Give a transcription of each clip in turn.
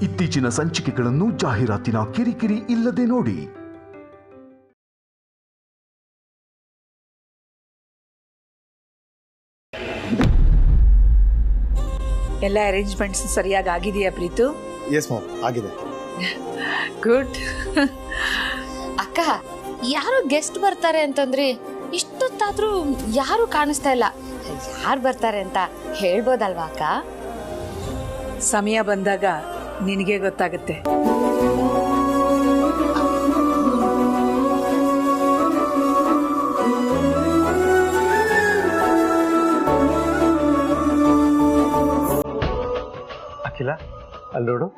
ಇತ್ತೀಚಿನ ಸಂಚಿಕೆಗಳನ್ನು ಜಾಹೀರಾತಿನ ಕಿರಿಕಿರಿ ಇಲ್ಲದೆ ನೋಡಿ. ಎಲ್ಲ ಅರೇಂಜ್ಮೆಂಟ್ಸ್ ಸರಿಯಾಗಿ ಆಗಿದೆಯಾ ಪ್ರೀತು? ಎಸ್ ಮ್ಯಾಮ್, ಆಗಿದೆ. ಗುಡ್. ಅಕ್ಕ, ಯಾರು ಗೆಸ್ಟ್ ಬರ್ತಾರೆ ಅಂತಂದ್ರಿ, ಇಷ್ಟೊತ್ತಾದ್ರೂ ಯಾರು ಕಾಣಿಸ್ತಾ ಇಲ್ಲ. ಯಾರು ಬರ್ತಾರೆ ಅಂತ ಹೇಳ್ಬೋದಲ್ವಾ ಅಕ್ಕ? ಸಮಯ ಬಂದಾಗ ನಿನಗೆ ಗೊತ್ತಾಗುತ್ತೆ. ಅಖಿಲ, ಅಲ್ಲಿ ನೋಡು.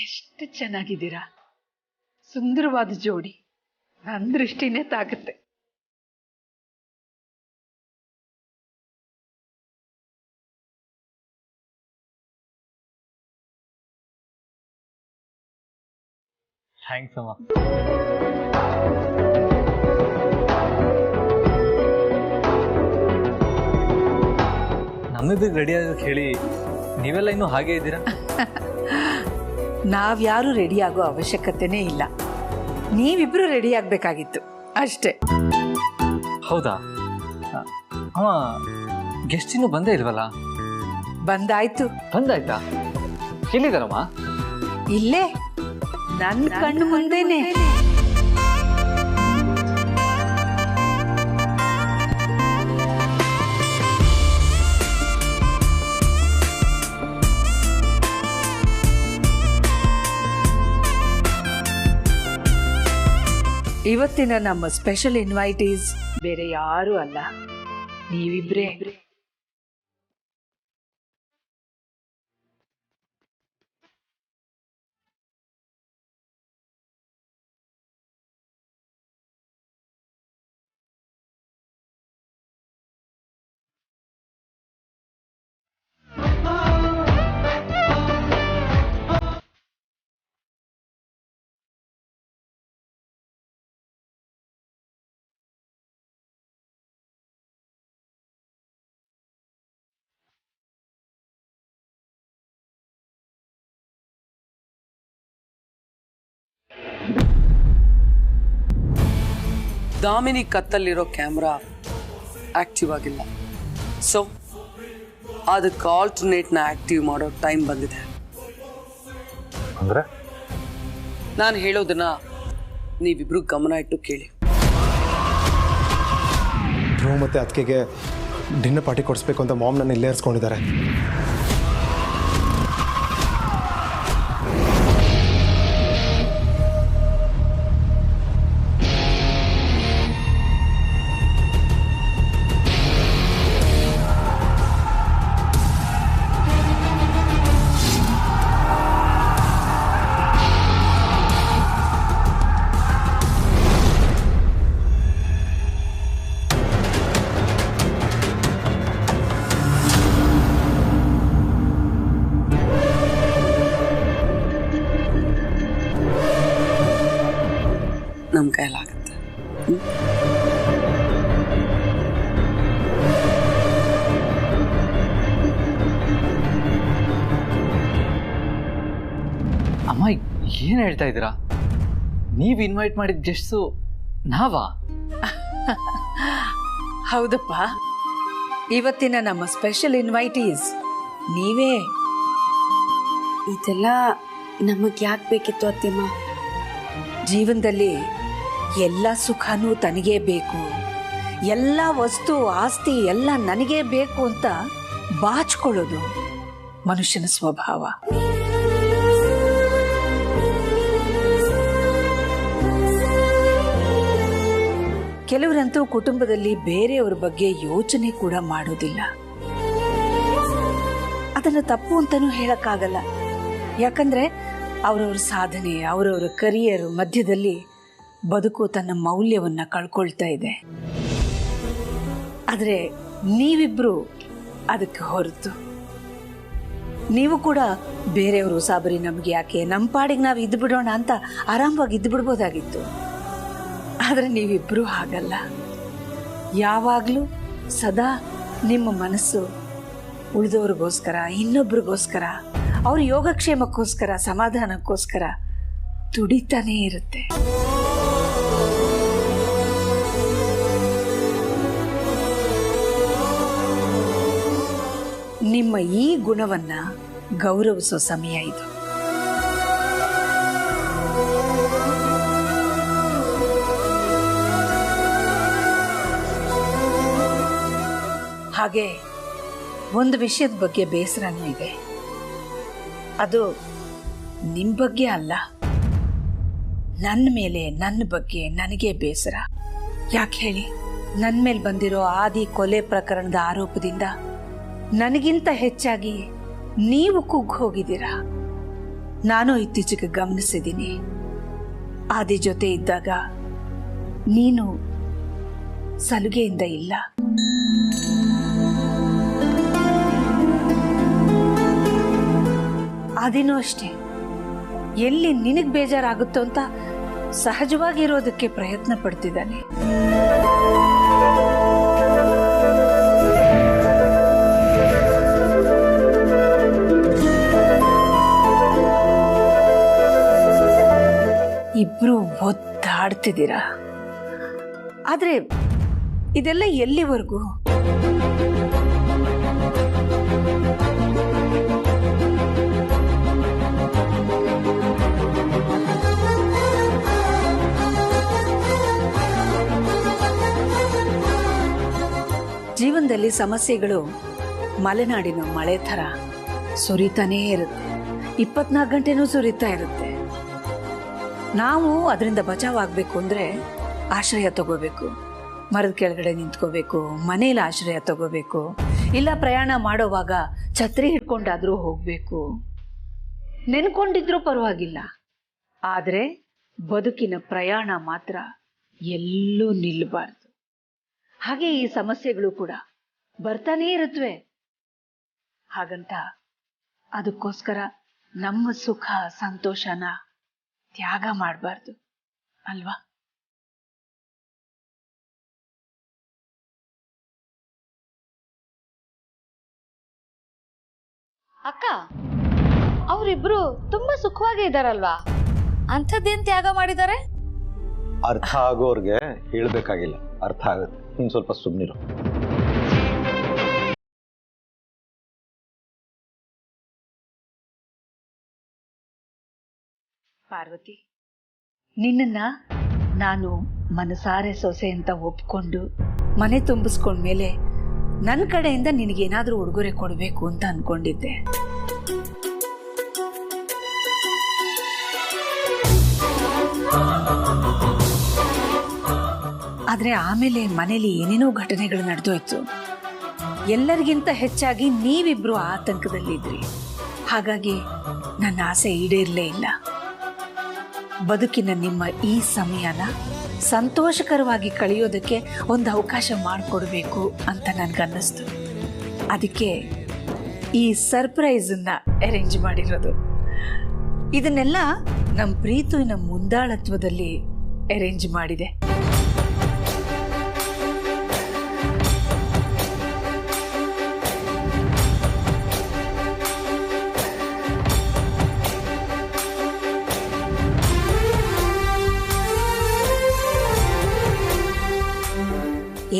ಎಷ್ಟು ಚೆನ್ನಾಗಿದ್ದೀರಾ, ಸುಂದರವಾದ ಜೋಡಿ. ನನ್ನ ದೃಷ್ಟಿನೇ ತಾಗುತ್ತೆ. ಥ್ಯಾಂಕ್ಸ್ ಅಮ್ಮ. ನಮ್ಮದು ರೆಡಿ ಆಗೋಕೆ ಹೇಳಿ ನೀವೆಲ್ಲ ಇನ್ನೂ ಹಾಗೆ ಇದ್ದೀರಾ? ನಾವ್ಯಾರು ರೆಡಿ ಆಗೋ ಅವಶ್ಯಕತೆನೇ ಇಲ್ಲ. ನೀವಿಬ್ರು ರೆಡಿ ಆಗ್ಬೇಕಾಗಿತ್ತು ಅಷ್ಟೇ. ಹೌದಾ? ಅಮ್ಮ, ಗೆಸ್ಟ್ ಇನ್ನೂ ಬಂದೇ ಇಲ್ವಲ್ಲ? ಬಂದಾಯ್ತು. ಬಂದಾಯ್ತಾ? ಎಲ್ಲಿದ್ದಾರಮ್ಮ? ಇಲ್ಲೇ ನನ್ನ ಕಣ್ಣು ಮುಂದೆನೆ. ಇವತ್ತಿನ ನಮ್ಮ ಸ್ಪೆಷಲ್ ಇನ್ವೈಟೀಸ್ ಬೇರೆ ಯಾರು ಅಲ್ಲ, ನೀವಿಬ್ರೇ. ದಾಮಿನಿ ಕತ್ತಲ್ಲಿರೋ ಕ್ಯಾಮ್ರಾ ಆಕ್ಟಿವ್ ಆಗಿಲ್ಲ, ಸೊ ಅದಕ್ಕೆ ಆಲ್ಟರ್ನೇಟ್ನ ಆಕ್ಟಿವ್ ಮಾಡೋ ಟೈಮ್ ಬಂದಿದೆ. ಅಂದ್ರೆ ನಾನು ಹೇಳೋದನ್ನ ನೀವಿಬ್ರು ಗಮನ ಇಟ್ಟು ಕೇಳಿ. ಧ್ರುವ ಮತ್ತು ಅದಕ್ಕೆ ಡಿನ್ನರ್ ಪಾರ್ಟಿ ಕೊಡಿಸ್ಬೇಕು ಅಂತ ಮಾಮ್ ನನ್ನ ಇಲ್ಲೇ ಇರಿಸ್ಕೊಂಡಿದ್ದಾರೆ. ನಮ್ಮ ಕೈಲಾಗುತ್ತೆ. ಅಮ್ಮ, ಏನು ಹೇಳ್ತಾ ಇದ್ದೀರಾ? ನೀವು ಇನ್ವೈಟ್ ಮಾಡಿದ ಗೆಸ್ಟ್ಸು ನಾವಾ? ಹೌದಪ್ಪ, ಇವತ್ತಿನ ನಮ್ಮ ಸ್ಪೆಷಲ್ ಇನ್ವೈಟೀಸ್ ನೀವೇ. ಇದೆಲ್ಲ ನಮಗೆ ಯಾಕೆ ಬೇಕಿತ್ತು ಅತ್ತಿಮ್ಮ? ಜೀವನದಲ್ಲಿ ಎಲ್ಲ ಸುಖನೂ ತನಗೇ ಬೇಕು, ಎಲ್ಲ ವಸ್ತು ಆಸ್ತಿ ಎಲ್ಲ ನನಗೇ ಬೇಕು ಅಂತ ಬಾಚ್ಕೊಳ್ಳೋದು ಮನುಷ್ಯನ ಸ್ವಭಾವ. ಕೆಲವರಂತೂ ಕುಟುಂಬದಲ್ಲಿ ಬೇರೆಯವರ ಬಗ್ಗೆ ಯೋಚನೆ ಕೂಡ ಮಾಡೋದಿಲ್ಲ. ಅದನ್ನು ತಪ್ಪು ಅಂತಲೂ ಹೇಳಕ್ಕಾಗಲ್ಲ, ಯಾಕಂದ್ರೆ ಅವರವ್ರ ಸಾಧನೆ, ಅವರವರ ಕರಿಯರ್ ಮಧ್ಯದಲ್ಲಿ ಬದುಕು ತನ್ನ ಮೌಲ್ಯವನ್ನು ಕಳ್ಕೊಳ್ತಾ ಇದೆ. ಆದರೆ ನೀವಿಬ್ರು ಅದಕ್ಕೆ ಹೊರತು ನೀವು ಕೂಡ ಬೇರೆಯವರು ಸಾಬರಿ ನಮ್ಗೆ ಯಾಕೆ, ನಮ್ಮ ಪಾಡಿಗೆ ನಾವು ಇದ್ದು ಬಿಡೋಣ ಅಂತ ಆರಾಮವಾಗಿ ಇದ್ದು ಬಿಡ್ಬೋದಾಗಿತ್ತು. ಆದರೆ ನೀವಿಬ್ಬರೂ ಹಾಗಲ್ಲ. ಯಾವಾಗಲೂ ಸದಾ ನಿಮ್ಮ ಮನಸ್ಸು ಉಳಿದವ್ರಿಗೋಸ್ಕರ, ಇನ್ನೊಬ್ರಿಗೋಸ್ಕರ, ಅವ್ರ ಯೋಗಕ್ಷೇಮಕ್ಕೋಸ್ಕರ, ಸಮಾಧಾನಕ್ಕೋಸ್ಕರ ತುಡಿತಾನೇ ಇರುತ್ತೆ. ನಿಮ್ಮ ಈ ಗುಣವನ್ನ ಗೌರವಿಸೋ ಸಮಯ ಇದು. ಹಾಗೆ ಒಂದು ವಿಷಯದ ಬಗ್ಗೆ ಬೇಸರನೂ ಇದೆ. ಅದು ನಿಮ್ಮ ಬಗ್ಗೆ ಅಲ್ಲ, ನನ್ನ ಮೇಲೆ, ನನ್ನ ಬಗ್ಗೆ ನನಗೆ ಬೇಸರ. ಯಾಕೆ ಹೇಳಿ? ನನ್ನ ಮೇಲೆ ಬಂದಿರೋ ಆದಿ ಕೊಲೆ ಪ್ರಕರಣದ ಆರೋಪದಿಂದ ನನಗಿಂತ ಹೆಚ್ಚಾಗಿ ನೀವು ಕುಗ್ಗಿ ಹೋಗಿದ್ದೀರಾ. ನಾನು ಇತ್ತೀಚೆಗೆ ಗಮನಿಸಿದ್ದೀನಿ. ಆದಿ ಜೊತೆ ಇದ್ದಾಗ ನೀನು ಸಲುಗೆಯಿಂದ ಇಲ್ಲ. ಆದಿನೂ ಅಷ್ಟೇ, ಎಲ್ಲಿ ನಿನಗೆ ಬೇಜಾರಾಗುತ್ತೋ ಅಂತ ಸಹಜವಾಗಿರೋದಕ್ಕೆ ಪ್ರಯತ್ನ ಪಡ್ತಿದ್ದಾನೆ. ಇಬ್ರು ಒದ್ದಾಡ್ತಿದ್ದೀರಾ. ಆದ್ರೆ ಇದೆಲ್ಲ ಎಲ್ಲಿವರೆಗೂ? ಜೀವನದಲ್ಲಿ ಸಮಸ್ಯೆಗಳು ಮಲೆನಾಡಿನ ಮಳೆ ಥರ ಸುರಿತಾನೇ ಇರುತ್ತೆ. 24 ಗಂಟೆನೂ ಸುರಿತಾ ಇರುತ್ತೆ. ನಾವು ಅದರಿಂದ ಬಚಾವಾಗಬೇಕು ಅಂದರೆ ಆಶ್ರಯ ತಗೋಬೇಕು. ಮರದ ಕೆಳಗಡೆ ನಿಂತ್ಕೋಬೇಕು, ಮನೇಲಿ ಆಶ್ರಯ ತಗೋಬೇಕು, ಇಲ್ಲ ಪ್ರಯಾಣ ಮಾಡೋವಾಗ ಛತ್ರಿ ಹಿಡ್ಕೊಂಡಾದ್ರೂ ಹೋಗಬೇಕು. ನೆನ್ಕೊಂಡಿದ್ರೂ ಪರವಾಗಿಲ್ಲ, ಆದರೆ ಬದುಕಿನ ಪ್ರಯಾಣ ಮಾತ್ರ ಎಲ್ಲೂ ನಿಲ್ಲಬಾರ್ದು. ಹಾಗೆ ಈ ಸಮಸ್ಯೆಗಳು ಕೂಡ ಬರ್ತಾನೇ ಇರುತ್ತವೆ. ಹಾಗಂತ ಅದಕ್ಕೋಸ್ಕರ ನಮ್ಮ ಸುಖ ಸಂತೋಷನ ತ್ಯಾಗ ಮಾಡಬಾರ್ದು ಅಲ್ವಾ? ಅಕ್ಕ, ಅವರಿಬ್ರು ತುಂಬಾ ಸುಖವಾಗಿ ಇದ್ದಾರಲ್ವಾ? ಅಂಥದ್ದೇನ್ ತ್ಯಾಗ ಮಾಡಿದ್ದಾರೆ? ಅರ್ಥ ಆಗೋರ್ಗೆ ಹೇಳ್ಬೇಕಾಗಿಲ್ಲ, ಅರ್ಥ ಆಗುತ್ತೆ. ಇನ್ನು ಸ್ವಲ್ಪ ಸುಮ್ಮನಿರು. ಪಾರ್ವತಿ, ನಿನ್ನನ್ನ ನಾನು ಮನಸಾರೆ ಸೊಸೆ ಅಂತ ಒಪ್ಕೊಂಡು ಮನೆ ತುಂಬಿಸ್ಕೊಂಡ್ಮೇಲೆ ನನ್ನ ಕಡೆಯಿಂದ ನಿನಗೇನಾದ್ರೂ ಉಡುಗೊರೆ ಕೊಡಬೇಕು ಅಂತ ಅನ್ಕೊಂಡಿದ್ದೆ. ಆದ್ರೆ ಆಮೇಲೆ ಮನೇಲಿ ಏನೇನೋ ಘಟನೆಗಳು ನಡೆದೋಯ್ತು. ಎಲ್ಲರಿಗಿಂತ ಹೆಚ್ಚಾಗಿ ನೀವಿಬ್ರು ಆತಂಕದಲ್ಲಿದ್ರಿ. ಹಾಗಾಗಿ ನನ್ನ ಆಸೆ ಈಡೇರಲೇ ಇಲ್ಲ. ಬದುಕಿನ ನಿಮ್ಮ ಈ ಸಮಯನ ಸಂತೋಷಕರವಾಗಿ ಕಳೆಯೋದಕ್ಕೆ ಒಂದು ಅವಕಾಶ ಮಾಡಿಕೊಡ್ಬೇಕು ಅಂತ ನನ್ಗನ್ನಿಸ್ತು. ಅದಕ್ಕೆ ಈ ಸರ್ಪ್ರೈಸನ್ನ ಅರೇಂಜ್ ಮಾಡಿರೋದು. ಇದನ್ನೆಲ್ಲ ನಮ್ಮ ಪ್ರೀತಿನ ಮುಂದಾಳತ್ವದಲ್ಲಿ ಅರೇಂಜ್ ಮಾಡಿದೆ.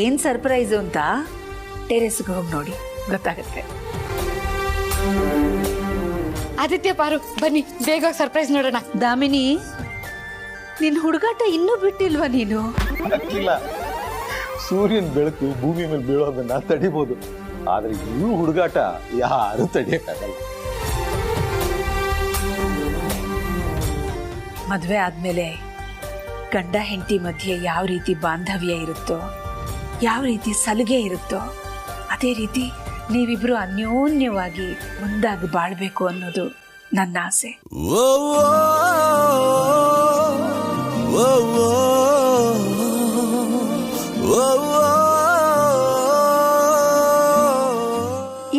ಏನ್ ಸರ್ಪ್ರೈಸು ಅಂತ ಟೆರೆಸ್ಗೆ ಹೋಗಿ ನೋಡಿ, ಗೊತ್ತಾಗುತ್ತೆ. ಆದಿತ್ಯ, ಪಾರು, ಬನ್ನಿ ಬೇಗ ಸರ್ಪ್ರೈಸ್ ನೋಡೋಣ. ದಾಮಿನಿ, ನಿನ್ ಹುಡುಗಾಟ ಇನ್ನೂ ಬಿಟ್ಟಿಲ್ವಾ ನೀನು? ಇಲ್ಲ, ಸೂರ್ಯನ ಬೆಳಕು ಭೂಮಿ ಮೇಲೆ ಬೀಳೋದನ್ನ ತಡಿಬಹುದು, ಆದ್ರೆ ಈ ಹುಡುಗಾಟ ಯಾರು ತಡಿಯಕ್ಕಾಗಲ್ಲ. ಮದ್ವೆ ಆದ್ಮೇಲೆ ಗಂಡ ಹೆಂಡತಿ ಮಧ್ಯೆ ಯಾವ ರೀತಿ ಬಾಂಧವ್ಯ ಇರುತ್ತೋ, ಯಾವ ರೀತಿ ಸಲುಗೆ ಇರುತ್ತೋ, ಅದೇ ರೀತಿ ನೀವಿಬ್ರು ಅನ್ಯೋನ್ಯವಾಗಿ ಒಂದಾಗಿ ಬಾಳ್ಬೇಕು ಅನ್ನೋದು ನನ್ನ ಆಸೆ.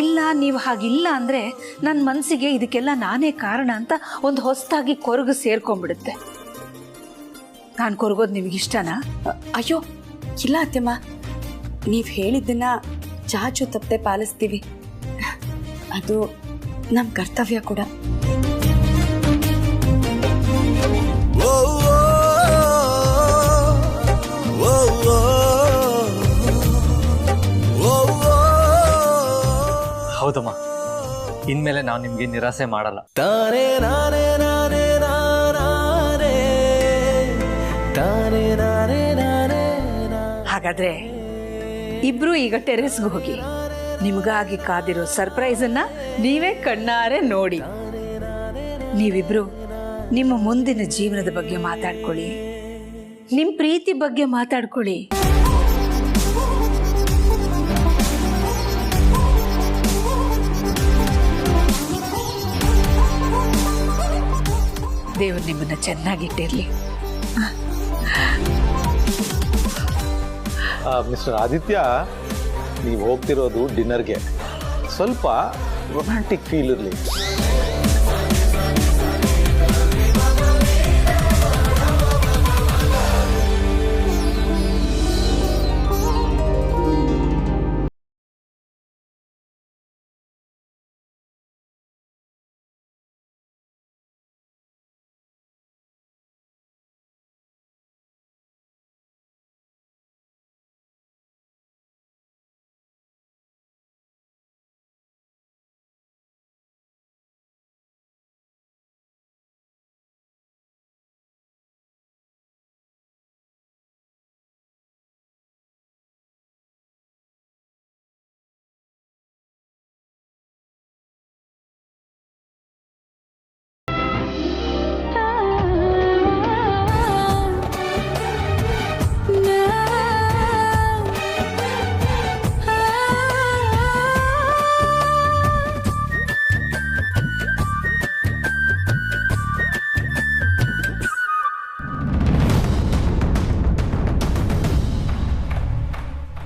ಇಲ್ಲ, ನೀವು ಹಾಗಿಲ್ಲ ಅಂದರೆ ನನ್ನ ಮನಸ್ಸಿಗೆ ಇದಕ್ಕೆಲ್ಲ ನಾನೇ ಕಾರಣ ಅಂತ ಒಂದು ಹೊಸದಾಗಿ ಕೊರಗು ಸೇರ್ಕೊಂಡ್ಬಿಡುತ್ತೆ. ನಾನು ಕೊರಗೋದು ನಿಮಗಿಷ್ಟನಾ? ಅಯ್ಯೋ ಇಲ್ಲ ಅತ್ತೆಮ್ಮ, ನೀವು ಹೇಳಿದ್ದನ್ನ ಚಾಚು ತಪ್ಪದೆ ಪಾಲಿಸ್ತೀವಿ. ಅದು ನಮ್ಮ ಕರ್ತವ್ಯ ಕೂಡ. ಹೌದಮ್ಮ, ಇನ್ಮೇಲೆ ನಾವು ನಿಮಗೆ ನಿರಾಸೆ ಮಾಡಲ್ಲ. ಹಾಗಾದ್ರೆ ಇಬ್ರು ಈಗ ಟೆರೆಸ್ಗೆ ಹೋಗಿ ನಿಮಗಾಗಿ ಕಾದಿರೋ ಸರ್ಪ್ರೈಸನ್ನ ನೀವೇ ಕಣ್ಣಾರೆ ನೋಡಿ. ನೀವಿಬ್ರು ನಿಮ್ಮ ಮುಂದಿನ ಜೀವನದ ಬಗ್ಗೆ ಮಾತಾಡ್ಕೊಳ್ಳಿ, ನಿಮ್ಮ ಪ್ರೀತಿ ಬಗ್ಗೆ ಮಾತಾಡ್ಕೊಳ್ಳಿ. ದೇವರು ನಿಮ್ಮನ್ನ ಚೆನ್ನಾಗಿಟ್ಟಿರ್ಲಿ. ಮಿಸ್ಟರ್ ಆದಿತ್ಯ, ನೀವು ಹೋಗ್ತಿರೋದು ಡಿನ್ನರ್ಗೆ, ಸ್ವಲ್ಪ ರೊಮ್ಯಾಂಟಿಕ್ ಫೀಲ್ ಇರಲಿ.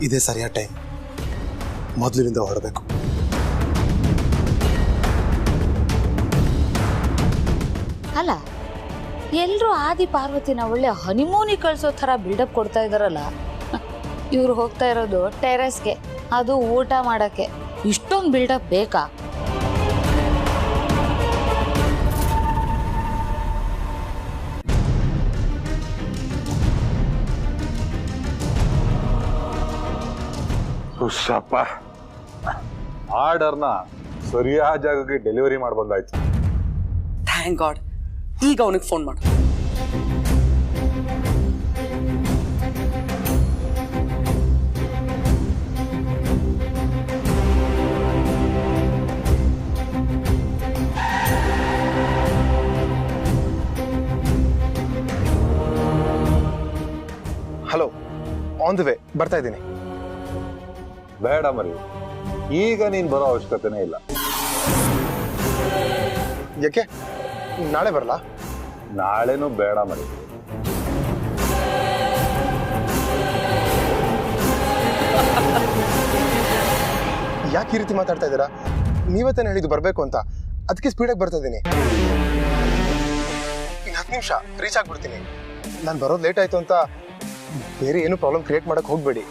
ಇದೇ ಸರಿಯಾದ ಟೈಮ್, ಮೊದಲಿನಿಂದ ಹೊರಡಬೇಕು. ಅಲ್ಲ, ಎಲ್ಲರೂ ಆದಿ ಪಾರ್ವತಿನ ಒಳ್ಳೆ ಹನಿಮೂನಿಗೆ ಕಳಿಸೋ ಥರ ಬಿಲ್ಡಪ್ ಕೊಡ್ತಾ ಇದ್ದಾರಲ್ಲ. ಇವ್ರು ಹೋಗ್ತಾ ಇರೋದು ಟೆರೆಸ್ಗೆ, ಅದು ಊಟ ಮಾಡೋಕ್ಕೆ. ಇಷ್ಟೊಂದು ಬಿಲ್ಡಪ್ ಬೇಕಾ? ಹುಷಪ್ಪ, ಆರ್ಡರ್ನ ಸರಿಯಾದ ಜಾಗಕ್ಕೆ ಡೆಲಿವರಿ ಮಾಡಿ ಬಂದಾಯ್ತು. Thank God. ಈಗ ಅವನಿಗೆ ಫೋನ್ ಮಾಡು. ಹಲೋ, ಆನ್ ದಿ ವೇ, ಬರ್ತಾ ಇದ್ದೀನಿ. ಬೇಡ ಮರಿ, ಈಗ ನೀನ್ ಬರೋ ಅವಶ್ಯಕತೆನೇ ಇಲ್ಲ. ಯಾಕೆ, ನಾಳೆ ಬರಲಾ? ನಾಳೆನೂ ಬೇಡ ಮರಿ. ಯಾಕೆ ಈ ರೀತಿ ಮಾತಾಡ್ತಾ ಇದ್ದೀರಾ? ನೀವತ್ತೇನು ಹೇಳಿದ್ದು ಬರಬೇಕು ಅಂತ, ಅದಕ್ಕೆ ಸ್ಪೀಡಾಗಿ ಬರ್ತಾ ಇದ್ದೀನಿ. ಇನ್ನು 10 ನಿಮಿಷ ರೀಚ್ ಆಗ್ಬಿಡ್ತೀನಿ. ನಾನು ಬರೋದು ಲೇಟ್ ಆಯ್ತು ಅಂತ ಬೇರೆ ಏನು ಪ್ರಾಬ್ಲಮ್ ಕ್ರಿಯೇಟ್ ಮಾಡಕ್ ಹೋಗ್ಬೇಡಿ.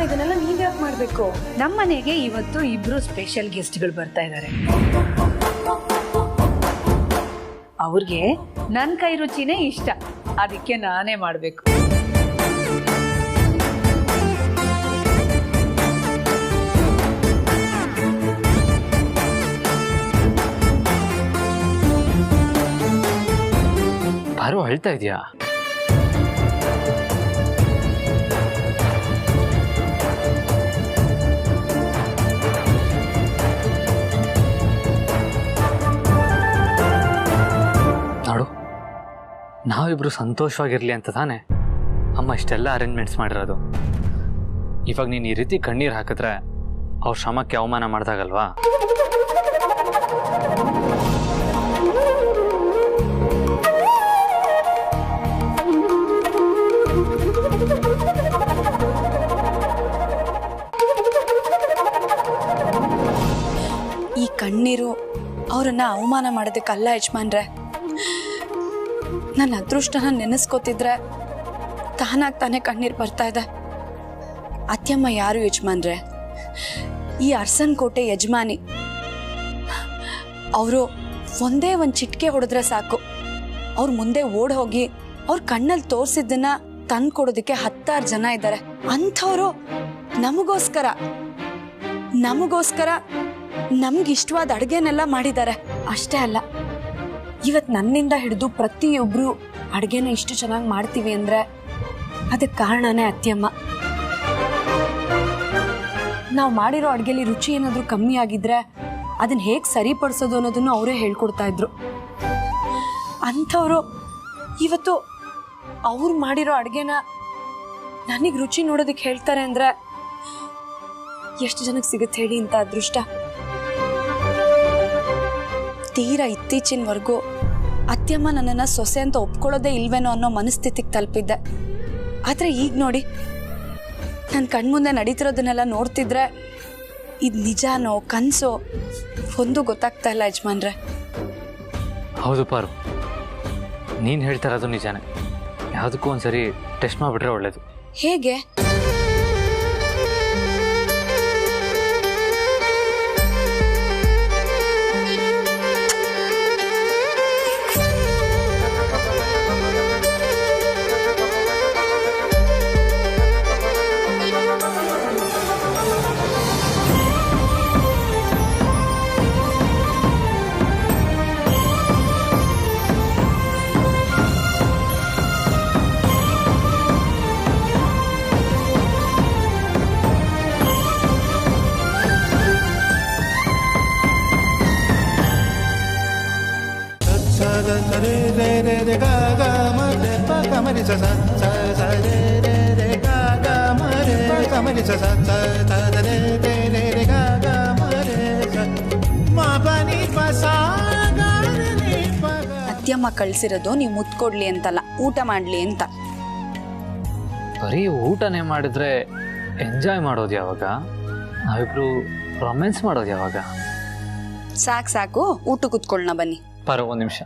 ಇದನ್ನೆಲ್ಲ ನೀವ್ ಯಾಕೆ ಮಾಡ್ಬೇಕು? ನಮ್ಮನೆಗೆ ಇವತ್ತು ಇಬ್ರು ಸ್ಪೆಷಲ್ ಗೆಸ್ಟ್ಗಳು ಬರ್ತಾ ಇದ್ದಾರೆ. ಅವ್ರಿಗೆ ನನ್ನ ಕೈ ರುಚಿನೇ ಇಷ್ಟ, ಅದಕ್ಕೆ ನಾನೇ ಮಾಡಬೇಕು. ಪಾರು ಹೇಳ್ತಾ ಇದೆಯಾ? ನೋಡು, ನಾವಿಬ್ರು ಸಂತೋಷವಾಗಿರ್ಲಿ ಅಂತ ತಾನೆ ಅಮ್ಮ ಇಷ್ಟೆಲ್ಲ ಅರೇಂಜ್ಮೆಂಟ್ಸ್ ಮಾಡಿರೋದು. ಇವಾಗ ನೀನು ಈ ರೀತಿ ಕಣ್ಣೀರು ಹಾಕಿದ್ರೆ ಅವ್ರ ಶ್ರಮಕ್ಕೆ ಅವಮಾನ ಮಾಡ್ದಾಗಲ್ವಾ? ಈ ಕಣ್ಣೀರು ಅವರನ್ನ ಅವಮಾನ ಮಾಡೋದಕ್ಕಲ್ಲ ಯಜಮಾನ್ರೆ. ನನ್ನ ಅದೃಷ್ಟನ ನೆನೆಸ್ಕೋತಿದ್ರೆ ತಾನಾಗ್ ತಾನೇ ಕಣ್ಣೀರು ಬರ್ತಾ ಇದೆ. ಅತ್ಯಮ್ಮ ಯಾರು ಯಜಮಾನ್ರೆ? ಈ ಅರಸನ್ ಕೋಟೆ ಯಜಮಾನಿ. ಅವರು ಒಂದೇ ಒಂದು ಚಿಟ್ಕೆ ಹೊಡೆದ್ರೆ ಸಾಕು, ಅವ್ರ ಮುಂದೆ ಓಡ್ ಹೋಗಿ ಅವ್ರ ಕಣ್ಣಲ್ಲಿ ತೋರಿಸಿದ್ದನ್ನ ತಂದು ಕೊಡೋದಕ್ಕೆ 10 ಜನ ಇದ್ದಾರೆ. ಅಂಥವ್ರು ನಮಗೋಸ್ಕರ ನಮ್ಗಿಷ್ಟವಾದ ಅಡುಗೆನೆಲ್ಲ ಮಾಡಿದ್ದಾರೆ. ಅಷ್ಟೇ ಅಲ್ಲ, ಇವತ್ತು ನನ್ನಿಂದ ಹಿಡಿದು ಪ್ರತಿಯೊಬ್ರು ಅಡುಗೆನ ಇಷ್ಟು ಚೆನ್ನಾಗಿ ಮಾಡ್ತೀವಿ ಅಂದ್ರೆ ಅದಕ್ಕೆ ಕಾರಣನೇ ಅತ್ಯಮ್ಮ. ನಾವು ಮಾಡಿರೋ ಅಡುಗೆಲಿ ರುಚಿ ಏನಾದರೂ ಕಮ್ಮಿ ಆಗಿದ್ರೆ ಅದನ್ನ ಹೇಗೆ ಸರಿಪಡಿಸೋದು ಅನ್ನೋದನ್ನು ಅವರೇ ಹೇಳ್ಕೊಡ್ತಾ ಇದ್ರು. ಅಂಥವ್ರು ಇವತ್ತು ಅವ್ರು ಮಾಡಿರೋ ಅಡುಗೆನ ನನಗೆ ರುಚಿ ನೋಡೋದಕ್ಕೆ ಹೇಳ್ತಾರೆ ಅಂದ್ರೆ ಎಷ್ಟು ಜನಕ್ಕೆ ಸಿಗುತ್ತೆ ಹೇಳಿ ಇಂಥ ಅದೃಷ್ಟ? ತೀರಾ ಇತ್ತೀಚಿನವರೆಗೂ ಅತ್ಯಮ್ಮ ನನ್ನನ್ನು ಸೊಸೆ ಅಂತ ಒಪ್ಕೊಳ್ಳೋದೇ ಇಲ್ವೇನೋ ಅನ್ನೋ ಮನಸ್ಥಿತಿಗೆ ತಲುಪಿದ್ದೆ. ಆದರೆ ಈಗ ನೋಡಿ, ನನ್ನ ಕಣ್ಮುಂದೆ ನಡೀತಿರೋದನ್ನೆಲ್ಲ ನೋಡ್ತಿದ್ರೆ ಇದು ನಿಜಾನೋ ಕನಸೋ ಒಂದು ಗೊತ್ತಾಗ್ತಾ ಇಲ್ಲ ಯಜಮಾನ್ರೆ. ಹೌದು ಪಾರು, ನೀನು ಹೇಳ್ತಾ ಇರೋದು ನಿಜಾನೇ. ಯಾವುದಕ್ಕೂ ಒಂದ್ಸರಿ ಟೆಸ್ಟ್ ಮಾಡಿಬಿಟ್ರೆ ಒಳ್ಳೇದು. ಹೇಗೆ? ಅತ್ಯಮ್ಮ ಕಳ್ಸಿರೋದು ನೀವು ಮುತ್ಕೊಡ್ಲಿ ಅಂತಲ್ಲ, ಊಟ ಮಾಡ್ಲಿ ಅಂತ. ಬರೀ ಊಟನೇ ಮಾಡಿದ್ರೆ ಎಂಜಾಯ್ ಮಾಡೋದು ಯಾವಾಗ? ನಾವಿಬ್ರು ರೊಮ್ಯಾನ್ಸ್ ಮಾಡೋದು ಯಾವಾಗ? ಸಾಕು ಊಟ ಕೂತ್ಕೊಳ್ಳೋಣ ಬನ್ನಿ. ಪಾರು, ಒಂದು ನಿಮಿಷ.